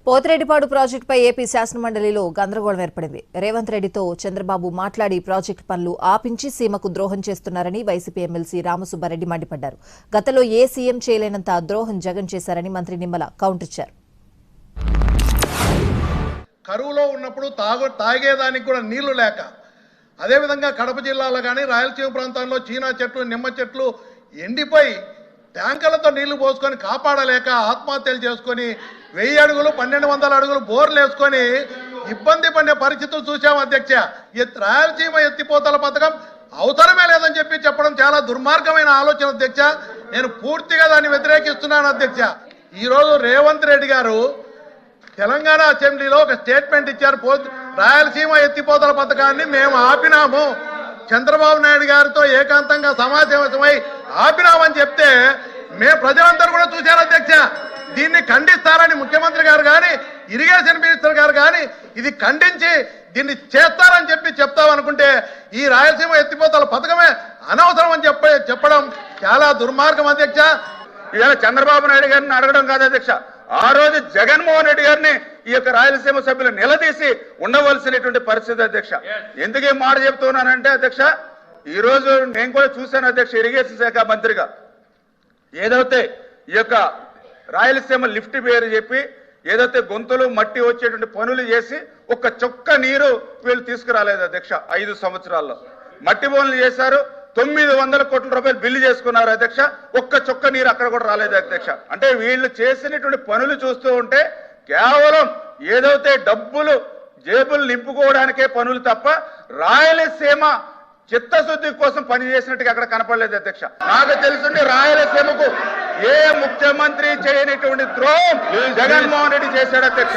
పోతిరెడ్డిపాడు ప్రాజెక్టుపై ఏపీ శాసనమండలిలో గందరగోళం ఏర్పడింది. రేవంత్ రెడ్డితో చంద్రబాబు మాట్లాడి ప్రాజెక్టు పనులు ఆపించి సీమకు ద్రోహం చేస్తున్నారని వైసీపీ ఎమ్మెల్సీ రామసుబ్బారెడ్డి మండిపడ్డారు. గతంలో ఏ సీఎం చేయలేనంత ద్రోహం జగన్ చేశారని మంత్రి నిమ్మల కౌంటర్ ఇచ్చారు. కరువులో ఉన్నప్పుడు తాగేదానికి కూడా నీళ్లు లేక, అదేవిధంగా కడప జిల్లాలో కానీ రాయలసీమ ప్రాంతాల్లో చీనా చెట్లు, నిమ్మ చెట్లు ఎండిపోయి ట్యాంకర్లతో నీళ్లు పోసుకొని కాపాడలేక ఆత్మహత్యలు చేసుకొని 1000 అడుగులు 1200 అడుగులు బోర్లు వేసుకొని ఇబ్బంది పడే పరిస్థితులు చూసాం అధ్యక్ష. రాయలసీమ ఎత్తిపోతల పథకం అవసరమే లేదని చెప్పడం చాలా దుర్మార్గమైన ఆలోచన అధ్యక్ష. నేను పూర్తిగా దాన్ని వ్యతిరేకిస్తున్నాను అధ్యక్ష. ఈరోజు రేవంత్ రెడ్డి గారు తెలంగాణ అసెంబ్లీలో ఒక స్టేట్మెంట్ ఇచ్చారు. రాయలసీమ ఎత్తిపోతల పథకాన్ని మేము ఆపినాము, చంద్రబాబు నాయుడు గారితో ఏకాంతంగా సమావేశమై ఆపినామని చెప్తే ప్రజలందరూ కూడా చూశారు అధ్యక్ష. దీన్ని ఖండిస్తారని ముఖ్యమంత్రి గారు కానీ ఇరిగేషన్ మినిస్టర్ గారు కానీ ఇది ఖండించి దీన్ని చేస్తారని చెప్తామనుకుంటే ఈ రాయలసీమ ఎత్తిపోతల పథకమే అనవసరం అని చెప్పడం చాలా దుర్మార్గం అధ్యక్ష. ఇవాళ చంద్రబాబు నాయుడు గారిని అడగడం కాదు అధ్యక్ష, ఆ రోజు జగన్మోహన్ రెడ్డి గారిని ఈ యొక్క రాయలసీమ సభ్యులు నిలదీసి ఉండవలసినటువంటి పరిస్థితి అధ్యక్ష. ఎందుకు ఈ మాట చెప్తున్నానంటే అధ్యక్ష, ఈ రోజు నేను కూడా చూశాను అధ్యక్ష, ఇరిగేషన్ శాఖ మంత్రిగా ఏదైతే ఈ యొక్క రాయలసీమ లిఫ్ట్ పేరు చెప్పి ఏదైతే గొంతులు మట్టి వచ్చేటువంటి పనులు చేసి ఒక్క చుక్క నీరు వీళ్ళు తీసుకురాలేదు అధ్యక్ష. 5 సంవత్సరాల్లో మట్టి పనులు చేశారు, 900 కోట్ల రూపాయలు బిల్లు చేసుకున్నారు అధ్యక్ష. ఒక్క చుక్క నీరు అక్కడ కూడా రాలేదు అధ్యక్ష. అంటే వీళ్ళు చేసినటువంటి పనులు చూస్తూ ఉంటే కేవలం ఏదైతే డబ్బులు జేబులు నింపుకోవడానికే పనులు తప్ప రాయలసీమ చిత్తశుద్ధి కోసం పనిచేసినట్టుగా అక్కడ కనపడలేదు అధ్యక్ష. నాకు తెలుసుండి రాయలసీమకు ఏ ముఖ్యమంత్రి చేయనటువంటి ద్రోహం జగన్మోహన్ రెడ్డి చేశాడు అధ్యక్ష.